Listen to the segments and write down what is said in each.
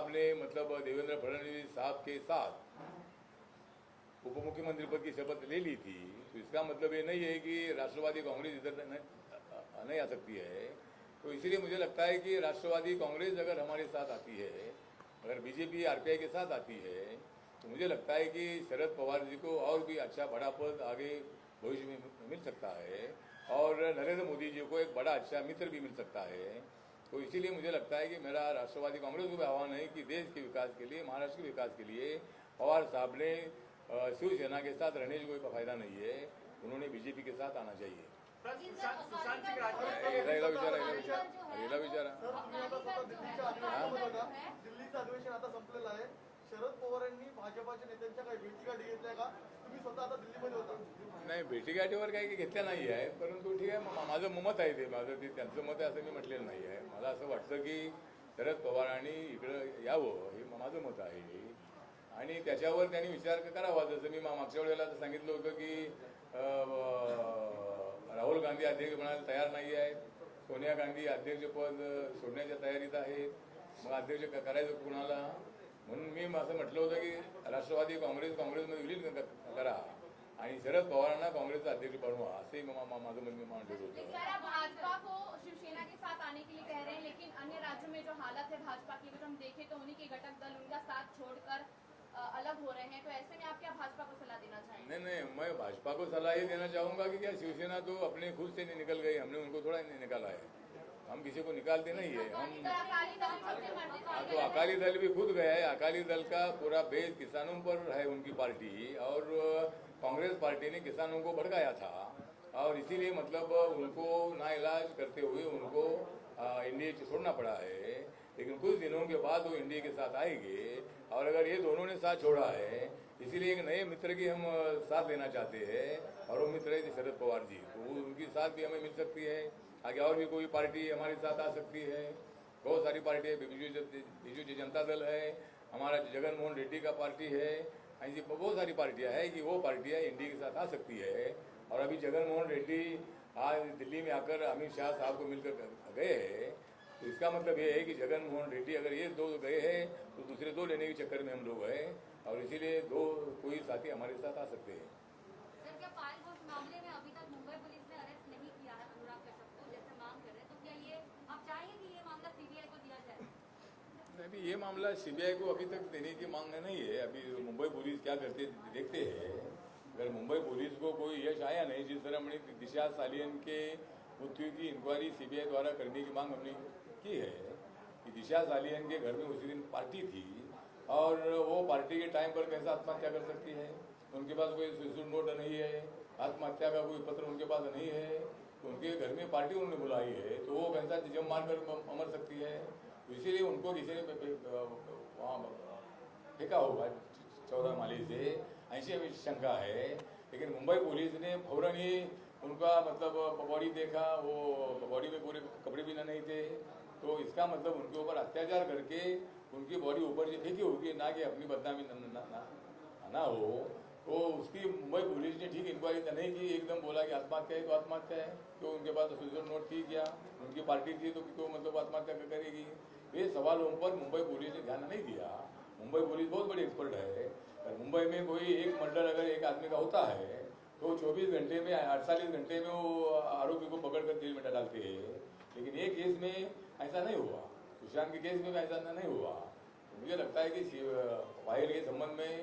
साहब ने मतलब देवेंद्र फडणवीस साहब के साथ उप मुख्यमंत्री पद की शपथ ले ली थी, तो इसका मतलब ये नहीं है कि राष्ट्रवादी कांग्रेस इधर नहीं आ सकती है। तो इसीलिए मुझे लगता है कि राष्ट्रवादी कांग्रेस अगर हमारे साथ आती है, अगर बीजेपी आरपीआई के साथ आती है, तो मुझे लगता है कि शरद पवार जी को और भी अच्छा बड़ा पद आगे भविष्य में मिल सकता है और नरेंद्र मोदी जी को एक बड़ा अच्छा मित्र भी मिल सकता है। तो इसीलिए मुझे लगता है कि मेरा राष्ट्रवादी कांग्रेस को भी आह्वान है कि देश के विकास के लिए, महाराष्ट्र के विकास के लिए पवार साहब ने शिवसेना के साथ रहने से कोई फायदा नहीं है, उन्होंने बीजेपी के साथ आना चाहिए। सुशांत सिंह राजपूत दिल्लीचं अधिवेशन आता संपलेलं आहे. शरद पवारांनी भाजपाच्या नेत्यांच्या काही भेटीगाठी घेतल्या का? तुम्ही स्वतः आता दिल्लीमध्ये होता. नाही, भेटीगाठीवर काही घेतल्या नाही आहे, परंतु ठीक आहे, माझं मत आहे ते, माझं ते त्यांचं मत आहे असं मी म्हटलेलं नाही आहे. मला असं वाटतं की शरद पवारांनी इकडं यावं, हे माझं मत आहे आणि त्याच्यावर त्यांनी विचार करावा. जसं मी मागच्या वेळेला सांगितलं होतं की राहुल गांधी अध्यक्ष बनायला तयार नाही आहेत, सोनिया गांधी अध्यक्षपद सोडण्याच्या तयारीत आहेत, मग अध्यक्ष करायचं कुणाला, म्हणून मी असं म्हटलं होतं की राष्ट्रवादी काँग्रेसमध्ये विलीन करा आणि शरद पवारांना काँग्रेसचा अध्यक्ष बनवा, असे माझं म्हणणं मांडत होतं. भाजपा को शिवसेना के साथ आने के लिए कह रहे हैं, लेकिन अन्य राज्यों में जो हालत है भाजपा की, अगर हम देखें तो उन्हीं के घटक दल उनका साथ छोड़कर अलग हो रहे हैं, तो ऐसे में आप क्या भाजपा को सलाह देना चाहेंगे? नहीं, मैं भाजपा को सलाह ये देना चाहूंगा कि क्या शिवसेना तो अपने खुद से नहीं निकल गई, हमने उनको थोड़ा नहीं निकाला है, हम किसी को निकालते नहीं है. हम तो अकाली दल भी खुद गया है. अकाली दल का पूरा बेस किसानों पर है उनकी पार्टी, और कांग्रेस पार्टी ने किसानों को भड़काया था और इसीलिए मतलब उनको नाइलाज करते हुए उनको एनडीए छोड़ना पड़ा है. लेकिन कुछ दिनों के बाद वो एनडीए के साथ आएंगे और अगर ये दोनों ने साथ छोड़ा है, इसीलिए एक नए मित्र की हम साथ लेना चाहते हैं और वो मित्र है शरद पवार जी, तो उनकी साथ भी हमें मिल सकती है. आगे और भी कोई पार्टी हमारे साथ आ सकती है, बहुत सारी पार्टी है, बीजू जनता दल है, हमारा जगन मोहन रेड्डी का पार्टी है, ऐसी बहुत सारी पार्टियां हैं कि वो पार्टियां एनडीए के साथ आ सकती है. और अभी जगन मोहन रेड्डी आज दिल्ली में आकर अमित शाह साहब को मिलकर गए हैं, तो इसका मतलब ये है कि जगन मोहन रेड्डी अगर ये दो गए हैं तो दूसरे दो लेने के चक्कर में हम लोग हैं और इसीलिए दो कोई साथी हमारे साथ आ सकते हैं. सर, क्या पायल घोष मामले में अभी तक मुंबई पुलिस ने अरेस्ट नहीं किया है अनुराग कश्यप को, जैसे मांग कर रहे हैं, तो क्या ये आप चाहेंगे कि ये मामला सीबीआई को दिया जाए? अभी ये मामला सीबीआई को अभी तक देने की मांग नहीं है. अभी मुंबई पुलिस क्या करते देखते हैं. अगर मुंबई पुलिस को कोई यश आया नहीं, जिस तरह हमने दिशा सालियन के मृत्यु की इंक्वायरी सीबीआई द्वारा करने की मांग हमने की है कि दिशा सालियन के घर में उसी दिन पार्टी थी और वो पार्टी के टाइम पर कैसे आत्महत्या कर सकती है, उनके पास कोई सुसाइड नोट नहीं है, आत्महत्या का कोई पत्र उनके पास नहीं है, तो उनके घर में पार्टी उन्होंने बुलाई है, तो वो कैसा जम मारकर मर सकती है. तो इसीलिए उनको किसी ने वहाँ फेंका होगा 14 माले से, ऐसी शंका है. लेकिन मुंबई पुलिस ने फौरन ही उनका मतलब बॉडी देखा, वो बॉडी में पूरे कपड़े भी नहीं थे, तो इसका मतलब उनके ऊपर अत्याचार करके उनकी बॉडी ऊपर से फेंकी होगी, ना कि अपनी बदनामी ना हो. तो उसकी मुंबई पुलिस ने ठीक इंक्वायरी नहीं की, एकदम बोला कि आत्महत्या है तो आत्महत्या है, तो उनके पास सुसाइड नोट थी क्या, उनकी पार्टी थी तो क्यों मतलब आत्महत्या करेगी. ये सवालों पर मुंबई पुलिस ने ध्यान नहीं दिया. मुंबई पुलिस बहुत बड़ी एक्सपर्ट है. और मुंबई में कोई एक मर्डर अगर एक आदमी का होता है तो 24 घंटे में 48 घंटे में वो आरोपी को पकड़कर जेल में डालते हैं. लेकिन एक केस में ऐसा नहीं हुआ, सुशांत के केस में ऐसा नहीं हुआ. तो मुझे लगता है कि फाइल के संबंध में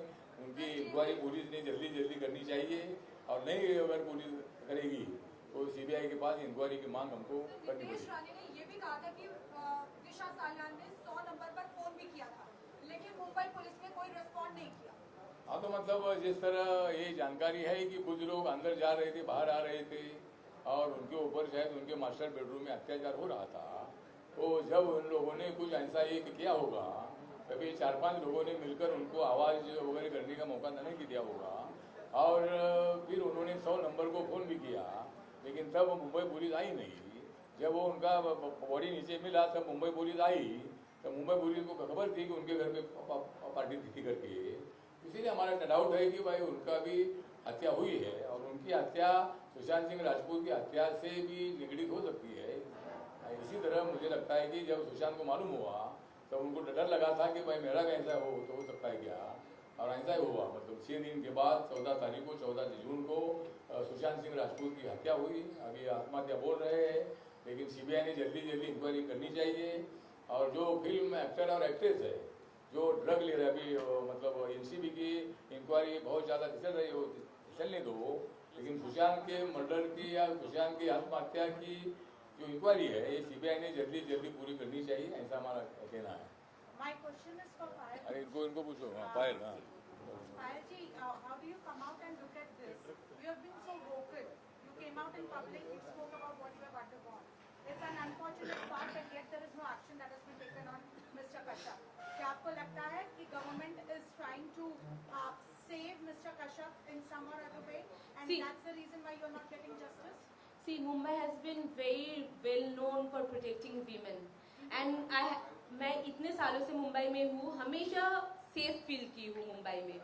उनकी इंक्वायरी पुलिस ने जल्दी करनी चाहिए और नहीं अगर पुलिस करेगी तो सीबीआई के पास इंक्वायरी की मांग हमको करनी पड़ेगी. राणे ने ये भी कहा था कि दिशा सालियान ने 100 नंबर पर फोन भी किया था, लेकिन मुंबई पुलिस ने कोई रिस्पॉन्ड नहीं किया. हाँ, तो मतलब जिस तरह ये जानकारी है कि कुछ लोग अंदर जा रहे थे, बाहर आ रहे थे और उनके ऊपर शायद उनके मास्टर बेडरूम में अत्याचार हो रहा था, तो जब उन लोगों ने कुछ ऐसा एक किया होगा, तभी 4-5 लोगों ने मिलकर उनको आवाज़ वगैरह करने का मौका नहीं दिया होगा और फिर उन्होंने 100 नंबर को फ़ोन भी किया, लेकिन तब मुंबई पुलिस आई नहीं. जब वो उनका बॉडी नीचे मिला तब मुंबई पुलिस आई, तो मुंबई पुलिस को खबर थी कि उनके घर में पार्टी थी करके. इसीलिए हमारा डाउट है कि भाई उनका भी हत्या हुई है और उनकी हत्या सुशांत सिंह राजपूत की हत्या से भी निगड़ित हो सकती है. इसी तरह मुझे लगता है कि जब सुशांत को मालूम हुआ तो उनको डर लगा था कि भाई मेरा भी ऐसा हो सकता है क्या, और ऐसा ही हुआ। मतलब 6 दिन के बाद 14 तारीख को 14 जून को सुशांत सिंह राजपूत की हत्या हुई। अभी आत्महत्या बोल रहे हैं, लेकिन सीबीआई ने जल्दी इंक्वायरी करनी चाहिए। और जो फिल्म एक्टर और एक्ट्रेस है जो ड्रग ले रहे हैं, अभी मतलब एनसीबी की इंक्वायरी बहुत ज़्यादा चल रही हो, चलने दो, लेकिन सुशांत के मर्डर की या सुशांत की आत्महत्या की जो इंक्वायरी है ये सीबीआई ने जल्दी पूरी करनी चाहिए, ऐसा हमारा कहना है। My question is for Payal. अरे इनको पूछो। हाँ पायल। हाँ Payal ji, how do you come out and look at this? You have been so vocal. You came out in public, you spoke about what you have undergone. It's an unfortunate fact and yet there is no action that has been taken on Mr. Kashyap. क्या आपको लगता है कि government is trying to save Mr. Kashyap in some or other way, and See, that's the reason why you're not getting justice? See, Mumbai has been very well known for protecting women, and मैं इतने सालों से मुंबई में हूँ, हमेशा safe feel की हूँ मुंबई में।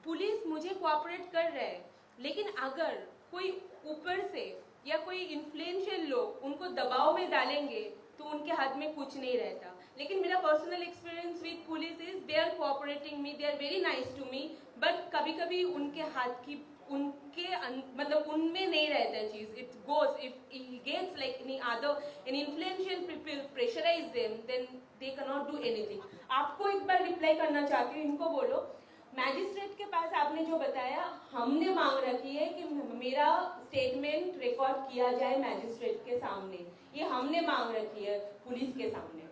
पुलिस मुझे कोऑपरेट कर रहे हैं, लेकिन अगर कोई ऊपर से या कोई इन्फ्लुएंशियल लोग उनको दबाव में डालेंगे तो उनके हाथ में कुछ नहीं रहता। लेकिन मेरा personal experience with police is they are cooperating me, they are very nice to me, but कभी कभी उनके हाथ की मतलब उनमें नहीं रहता चीज। It goes if he gets like any other an influential people pressurize them, then they cannot do anything. आपको एक बार रिप्लाई करना चाहती हूँ, इनको बोलो मैजिस्ट्रेट के पास आपने जो बताया, हमने मांग रखी है कि मेरा स्टेटमेंट रिकॉर्ड किया जाए मैजिस्ट्रेट के सामने, ये हमने मांग रखी है पुलिस के सामने।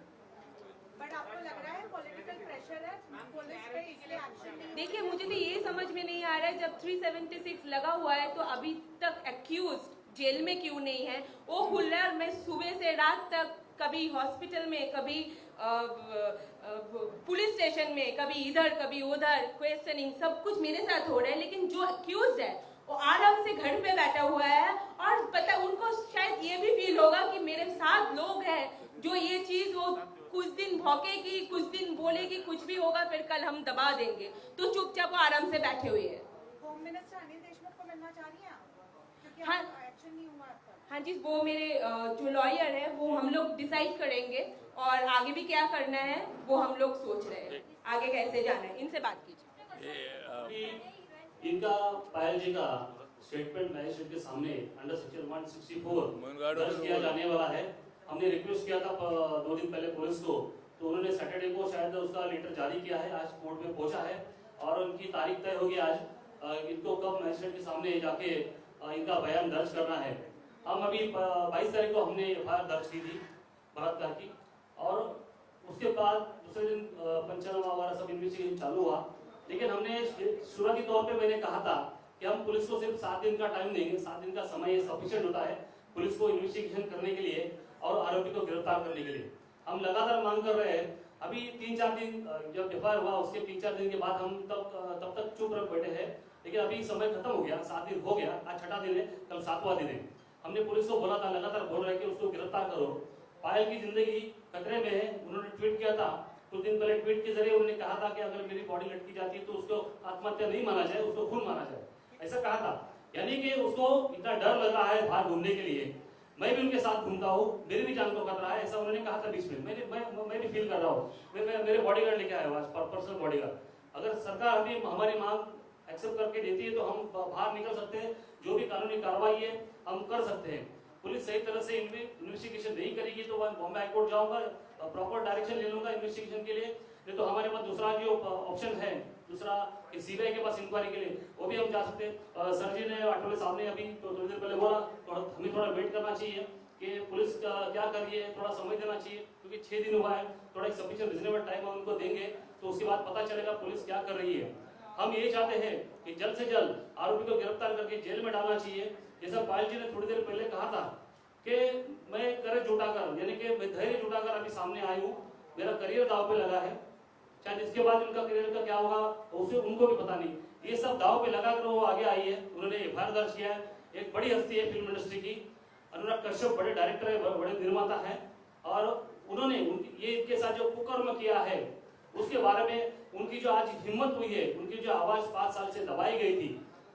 बट आपको लग रहा है पॉलिटिकल प्रेशर है पुलिस पे, इसलिए एक्शन नहीं? देखिए मुझे तो ये समझ में नहीं आ रहा है, जब 376 लगा हुआ है तो अभी तक एक्यूज जेल में क्यों नहीं है? वो खुल रहा है और मैं सुबह से रात तक कभी हॉस्पिटल में, कभी पुलिस स्टेशन में, कभी इधर कभी उधर क्वेश्चनिंग, सब कुछ मेरे साथ हो रहा है। लेकिन जो एक्यूज है वो आराम से घर पे बैठा हुआ है, और पता उनको शायद ये भी फील होगा कि मेरे साथ लोग हैं जो ये चीज वो कुछ दिन भौंकेगी, कुछ दिन बोलेगी, कुछ भी होगा, फिर कल हम दबा देंगे, तो चुपचाप वो आराम से बैठे हुए हैं। होम मिनिस्टर अनिल देशमुख को मिलना चाह रही हैं आप? क्योंकि हाँ। एक्शन नहीं हुआ अब तक। हाँ जी, वो मेरे जो लॉयर है वो हम लोग डिसाइड करेंगे, और आगे भी क्या करना है वो हम लोग सोच रहे हैं, आगे कैसे जाना है, इनसे बात कीजिए। इनका पायल जी का स्टेटमेंट मैजिस्ट्रेट के सामने अंडर सेक्शन 164 दर्ज किया जाने वाला है। हमने रिक्वेस्ट किया था 2 दिन पहले पुलिस को, तो उन्होंने सैटरडे को शायद उसका लेटर जारी किया है, आज कोर्ट में पहुंचा है और उनकी तारीख तय होगी आज। इनको कब मैजिस्ट्रेट के सामने जाके इनका बयान दर्ज करना है। हम अभी 22 तारीख को हमने एफआईआर दर्ज की थी बलात्कार की, और उसके बाद दूसरे दिन पंचनामा वगैरह सब इन्वेस्टिगेशन चालू हुआ। लेकिन हमने शुरुआती तौर पे मैंने कहा था कि हम पुलिस को सिर्फ 7 दिन का टाइम देंगे, 7 दिन का समय सफिशिएंट होता है पुलिस को इन्वेस्टिगेशन करने के लिए और आरोपी को गिरफ्तार करने के लिए। हम लगातार मांग कर रहे हैं। अभी 3-4 दिन जब एफआईआर हुआ उसके 3-4 दिन के बाद हम तब तक चुप रह बैठे हैं, लेकिन अभी समय खत्म हो गया, 7 दिन हो गया, आज 6वां दिन है, कल 7वां दिन है। हमने पुलिस को बोला था, लगातार बोल रहे कि उसको गिरफ्तार करो, पायल की जिंदगी खतरे में है। उन्होंने ट्वीट किया था कुछ दिन पहले, ट्वीट के जरिए उन्होंने कहा था कि अगर मेरी बॉडी लटकी जाती है तो उसको आत्महत्या नहीं माना जाए, उसको खून माना जाए, ऐसा कहा था। यानी कि उसको इतना डर लग रहा है बाहर घूमने के लिए। मैं भी उनके साथ घूमता हूँ, मेरी भी जान को खतरा है, ऐसा उन्होंने कहा था बीच में। मैं भी फील कर रहा हूँ। मैं मेरे बॉडीगार्ड लेके आया हूँ, पर्सनल बॉडीगार्ड। अगर सरकार अभी हमारी मांग एक्सेप्ट करके देती है तो हम बाहर निकल सकते हैं, जो भी कानूनी कार्रवाई है हम कर सकते हैं। पुलिस सही तरह से इन्वेस्टिगेशन नहीं करेगी तो मैं बॉम्बे हाईकोर्ट जाऊंगा, प्रॉपर डायरेक्शन ले लूंगा इन्वेस्टिगेशन के लिए। नहीं तो हमारे पास दूसरा जो ऑप्शन है, दूसरा सीबीआई के पास इंक्वायरी के लिए, वो भी हम जा सकते हैं। सर जी ने आठवले साहब ने अभी थोड़ी देर पहले बोला हमें थोड़ा वेट करना चाहिए कि पुलिस क्या कर रही है, थोड़ा समय देना चाहिए, क्योंकि 6 दिन हुआ है, थोड़ा सफिशिएंट रिजनेबल टाइम हम उनको देंगे तो उसके बाद पता चलेगा पुलिस क्या कर रही है। हम ये चाहते हैं कि जल्द से जल्द आरोपी को गिरफ्तार करके जेल में डालना चाहिए। जैसा पायल जी ने थोड़ी देर पहले कहा था कि मैं करें जुटाकर, यानी कि मैं धैर्य जुटाकर अभी सामने आई हूँ, मेरा करियर दाव पे लगा है, शायद इसके बाद उनका करियर का क्या होगा उसे उनको भी पता नहीं। ये सब दाव पे लगाकर वो आगे आई है, उन्होंने एफआईआर दर्ज किया है। एक बड़ी हस्ती है फिल्म इंडस्ट्री की, अनुराग कश्यप बड़े डायरेक्टर है, बड़े निर्माता है, और उन्होंने ये इनके साथ जो कुकर्म किया है उसके बारे में उनकी जो आज हिम्मत हुई है, उनकी जो आवाज 5 साल से दबाई गई थी,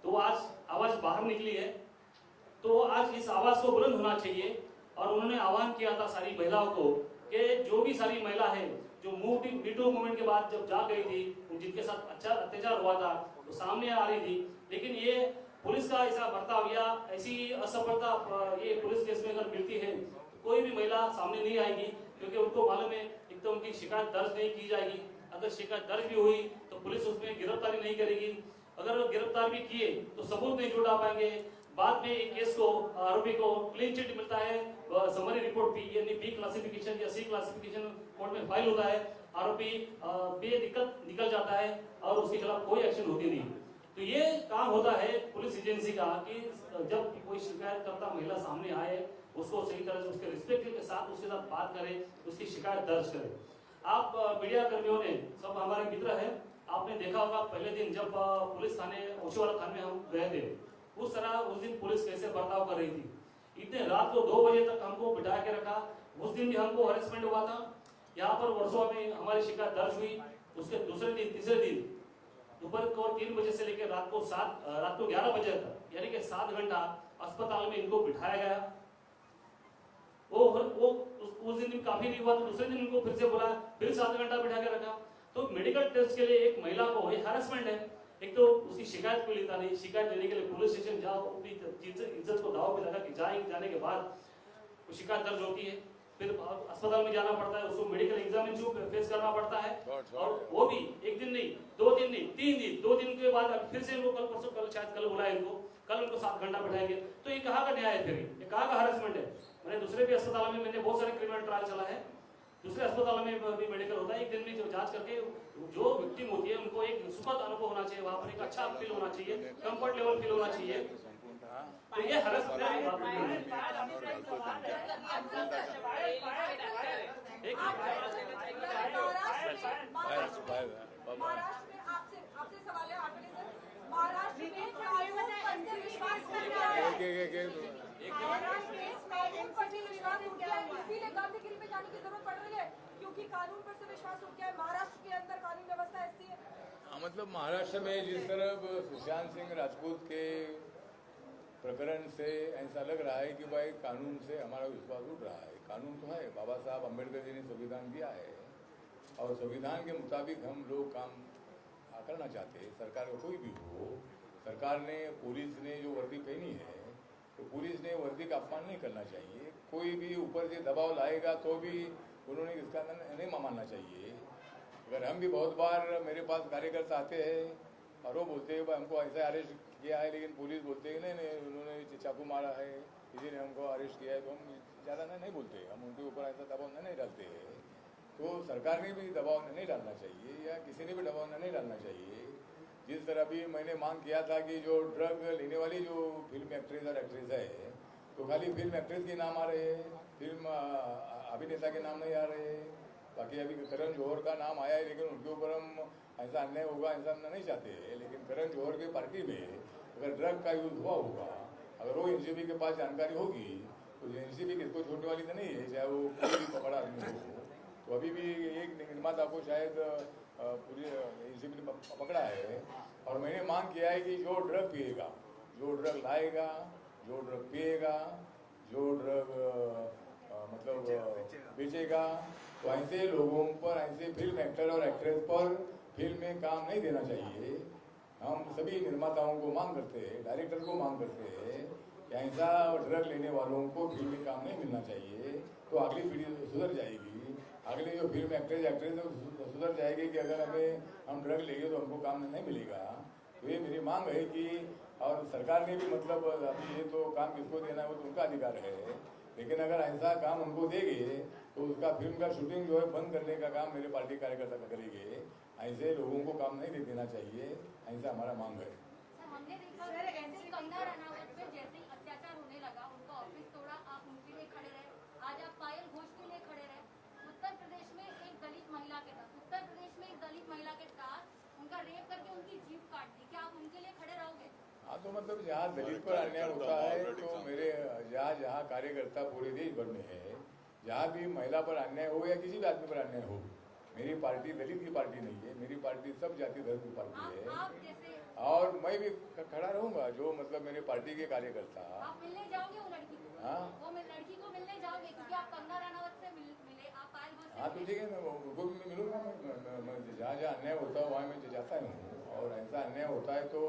तो आज आवाज बाहर निकली है। तो आज इस आवाज को बुलंद होना चाहिए। और उन्होंने आह्वान किया था सारी महिलाओं को कि जो भी सारी महिला है जो मीटू मूवमेंट के बाद जब जा गई थी, जिनके साथ अच्छा अत्याचार हुआ था, तो सामने आ रही थी। लेकिन ये पुलिस का ऐसा बर्ताव या ऐसी असफलता ये पुलिस केस में अगर मिलती है, कोई भी महिला सामने नहीं आएगी, क्योंकि उनको मालूम है एक तो उनकी शिकायत दर्ज नहीं की जाएगी। अगर शिकायत दर्ज भी हुई तो पुलिस उसमें गिरफ्तारी नहीं करेगी। अगर गिरफ्तार भी किए तो सबूत नहीं जुटा पाएंगे। बाद में एक केस को आरोपी को क्लीन चिट मिलता है, समरी रिपोर्ट बी यानी बी क्लासिफिकेशन या सी क्लासिफिकेशन कोर्ट में फाइल होता है, आरोपी बेदिक्कत निकल जाता है और उसके खिलाफ कोई एक्शन होती नहीं। तो ये काम होता है पुलिस एजेंसी का कि जब कोई शिकायत करता महिला सामने आए, उसको सही तरह से उसके रिस्पेक्ट के साथ उसके साथ बात करें, उसकी शिकायत दर्ज करें। आप मीडिया कर्मियों ने सब हमारे मित्र हैं, आपने देखा होगा पहले दिन जब पुलिस थाने ओशीवाला थाने में हम गए थे, उस तरह उस दिन पुलिस कैसे बर्ताव कर रही थी। इतने रात को 2 बजे तक हमको बिठा के रखा। उस दिन भी हमको हरेसमेंट हुआ था। यहाँ पर वर्षों में हमारी शिकायत दर्ज हुई। उसके दूसरे दिन तीसरे दिन दोपहर को 3 बजे से लेकर रात को 11 बजे तक, यानी कि 7 घंटा अस्पताल में इनको बिठाया गया। वो उस दिन काफी नहीं हुआ तो दूसरे दिन इनको फिर से बुलाया, फिर 7 घंटा बिठा के रखा। तो मेडिकल टेस्ट के लिए एक महिला को ये हैरेसमेंट है। एक तो उसकी शिकायत कोई लेता नहीं, शिकायत लेने के लिए पुलिस स्टेशन जाओ, अपनी इज्जत को दाव पे लगा के जाने के बाद शिकायत दर्ज होती है, फिर अस्पताल में जाना पड़ता है, उसको मेडिकल एग्जामिनेशन फेस करना पड़ता है। और वो भी एक दिन नहीं, 2 दिन नहीं, 3 दिन, 2 दिन के बाद फिर से इनको कल बुलाया इनको, कल उनको 7 घंटा बैठाएंगे। तो ये कहाँ का न्याय है? फिर ये कहाँ का हरेसमेंट है? मैंने दूसरे भी अस्पताल में मैंने बहुत सारे क्रिमिनल ट्रायल चला है, दूसरे अस्पतालों में भी मेडिकल होता है। एक दिन में जो जांच करके जो विक्टिम होती है उनको एक सुखद अनुभव होना चाहिए, वहाँ पर एक अच्छा फील होना चाहिए, कंफर्ट लेवल फील होना चाहिए। तो ये हरेसमेंट महाराष्ट्र में आपसे सवाल है आगे सर, महाराष्ट्र में कानून पर विश्वास उठ गया है। महाराष्ट्र में कानून पर विश्वास उठ गया है, इसीलिए गांधीगिरी में जाने की जरूरत पड़ रही है, क्योंकि कानून पर से विश्वास उठ गया है। महाराष्ट्र के अंदर कानून व्यवस्था ऐसी है। मतलब महाराष्ट्र में जिस तरह सुशांत सिंह राजपूत के प्रकरण से ऐसा लग रहा है कि भाई कानून से हमारा विश्वास उठ रहा है। कानून तो है, बाबा साहब अम्बेडकर जी ने संविधान दिया है और संविधान के मुताबिक हम लोग काम करना चाहते हैं। सरकार का कोई भी हो, सरकार ने पुलिस ने जो वर्दी पहनी है तो पुलिस ने वर्दी का अपमान नहीं करना चाहिए। कोई भी ऊपर से दबाव लाएगा तो भी उन्होंने इसका नहीं मानना चाहिए। अगर हम भी बहुत बार मेरे पास कार्यकर्ता आते हैं और वो बोलते हैं हमको ऐसा अरेस्ट किया है, लेकिन पुलिस बोलते हैं नहीं उन्होंने चाकू मारा है किसी ने हमको अरेस्ट किया है, तो हम ज़्यादा नहीं बोलते, हम उनके ऊपर ऐसा दबाव नहीं डालते हैं। तो सरकार ने भी दबाव नहीं डालना चाहिए या किसी ने भी दबाव नहीं डालना चाहिए। जिस तरह भी मैंने मांग किया था कि जो ड्रग लेने वाली जो फिल्म एक्ट्रेस और एक्ट्रेस है, तो खाली फिल्म एक्ट्रेस के नाम आ रहे हैं, फिल्म अभिनेता के नाम नहीं आ रहे हैं। बाकी अभी करण जौहर का नाम आया है, लेकिन उनके ऊपर हम ऐसा अन्याय होगा ऐसा हम नहीं चाहते हैं। लेकिन करण जौहर की पार्टी में अगर ड्रग का यूज हुआ होगा, अगर वो एनसीबी के पास जानकारी होगी, तो एनसीबी किसको छोड़ने वाली तो नहीं है, चाहे वो कोई भी पकड़ा आदमी हो। तो अभी भी एक निर्माता को शायद पूरी एनसीबी ने पकड़ा है और मैंने मांग किया है कि जो ड्रग पिएगा, जो ड्रग लाएगा, जो ड्रग पिएगा, जो ड्रग मतलब बेचेगा, तो ऐसे लोगों पर, ऐसे फिल्म एक्टर और एक्ट्रेस पर फिल्म में काम नहीं देना चाहिए। हम सभी निर्माताओं को मांग करते हैं, डायरेक्टर को मांग करते हैं कि ऐसा ड्रग लेने वालों को फिल्म में काम नहीं मिलना चाहिए। तो अगली पीढ़ी सुधर जाएगी, अगले जो फिल्म एक्ट्रेस सुधर जाएगी कि अगर हम ड्रग लेंगे तो हमको काम नहीं मिलेगा। तो ये मेरी मांग है कि, और सरकार ने भी मतलब अभी ये तो काम किसको देना है वो तो उनका अधिकार है, लेकिन अगर ऐसा काम उनको देंगे तो उसका फिल्म का शूटिंग जो है बंद करने का काम मेरे पार्टी कार्यकर्ता करेंगे। ऐसे लोगों को काम नहीं देना चाहिए, ऐसा हमारा मांग है। हमने देखा कंगना रनावत पे जैसे ही अत्याचार होने लगा, उनका ऑफिस तोड़ा, आप उनके लिए खड़े रहे। आज आप पायल घोष के लिए खड़े रहे। उत्तर प्रदेश में एक दलित महिला के साथ उनका रेप करके उनकी जीभ काट दी, क्या आप उनके लिए खड़े रहोगे? हाँ, तो मतलब जहाँ दलित पर अन्याय होता है तो मेरे जहाँ कार्यकर्ता पूरे देश भर में है, जहाँ भी महिला पर अन्याय हो या किसी भी आदमी पर अन्याय हो, मेरी पार्टी दलित की पार्टी नहीं है, मेरी पार्टी सब जाति धर्म की पार्टी है। और मैं भी खड़ा रहूंगा, जो मतलब मेरे पार्टी के कार्यकर्ता। आप मिलने जाओगे वो लड़की को? हाँ, वो लड़की को मिलने जाओगे क्योंकि आप कंगना रनावत से मिले, आप पायल घोष से हाँ तो ठीक है, मैं उनको भी मिलूंगा। मैं जहाँ जहाँ अन्याय होता है वहाँ मैं जाता हूँ, और ऐसा अन्याय होता है तो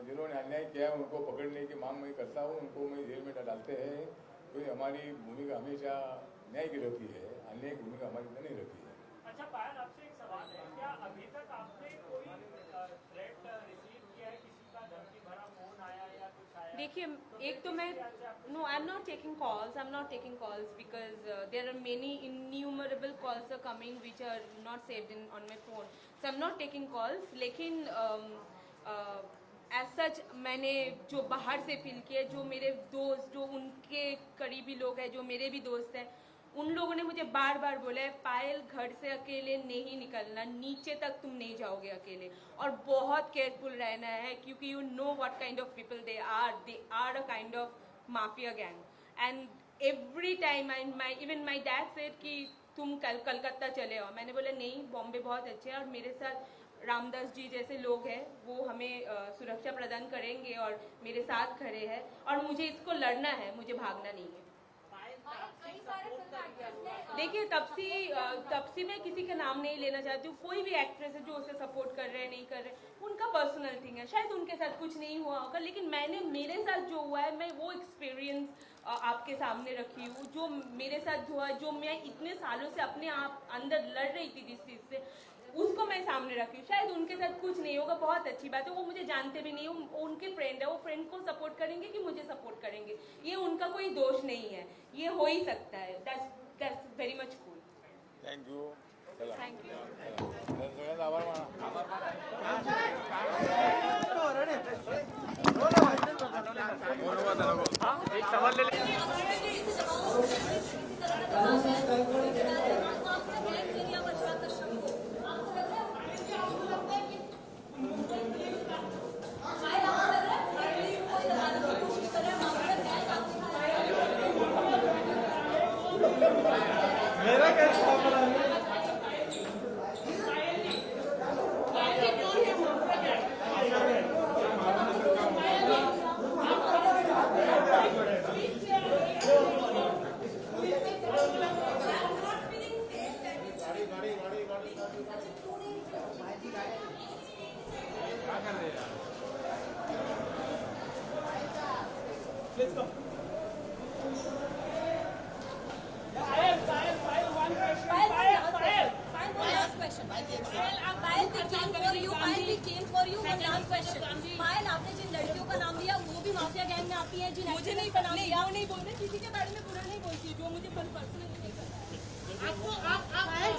जिन्होंने अन्याय किया है उनको पकड़ने की मांग मैं करता हूँ, उनको मैं जेल में डालते हैं। तो हमारी भूमिका हमेशा न्याय की रहती है, अन्याय की भूमिका हमारी नहीं रहती है। अच्छा पायल, आपसे एक सवाल है, क्या अभी तक आपने कोई थ्रेट रिसीव किया है, किसी का धमकी भरा फोन आया या कुछ आया? देखिए, एक तो मैं no, I am not taking calls because there are many innumerable calls are coming which are not saved in on my phone, so I am not taking calls. लेकिन एज सच मैंने जो बाहर से फील किया, जो मेरे दोस्त, जो उनके करीबी लोग हैं, जो मेरे भी दोस्त हैं, उन लोगों ने मुझे बार बार बोला है पायल घर से अकेले नहीं निकलना, नीचे तक तुम नहीं जाओगे अकेले, और बहुत केयरफुल रहना है क्योंकि you know what kind of people they are a kind of mafia gang. And every time even my dad said कि तुम कलकत्ता चले आओ। मैंने बोला नहीं, बॉम्बे बहुत अच्छे है और मेरे साथ रामदास जी जैसे लोग हैं, वो हमें सुरक्षा प्रदान करेंगे और मेरे साथ खड़े हैं, और मुझे इसको लड़ना है, मुझे भागना नहीं है। कई सारे फिल्म एक्टर्स ने देखिए, तब से मैं किसी का नाम नहीं लेना चाहती हूँ। कोई भी एक्ट्रेस है जो उसे सपोर्ट कर रहे हैं नहीं कर रहे, उनका पर्सनल थिंग है, शायद उनके साथ कुछ नहीं हुआ होगा, लेकिन मेरे साथ जो हुआ है, मैं वो एक्सपीरियंस आपके सामने रखी हूँ। जो मेरे साथ हुआ, जो मैं इतने सालों से अपने आप अंदर लड़ रही थी जिस चीज़ से, उसको मैं सामने रखी हूँ। शायद उनके साथ कुछ नहीं होगा, बहुत अच्छी बात है, वो मुझे जानते भी नहीं, उनके फ्रेंड है, वो फ्रेंड को सपोर्ट करेंगे कि मुझे सपोर्ट करेंगे, ये उनका कोई दोष नहीं है, ये हो ही सकता है। That's very much cool. Thank you. चला, थैंक यू। सगळ्यांचा आभार माना। एक सवाल ले ले। मेरा क्या सवाल है? Let's go. आपने जिन लड़कियों का नाम लिया वो भी माफिया गैंग में आती है, जिन मुझे नहीं पता, वो नहीं बोल रहे, किसी के बारे में बुरा नहीं बोलती, जो मुझे पर्सनली नहीं पता। आपको आप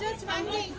जस्ट वन थिंग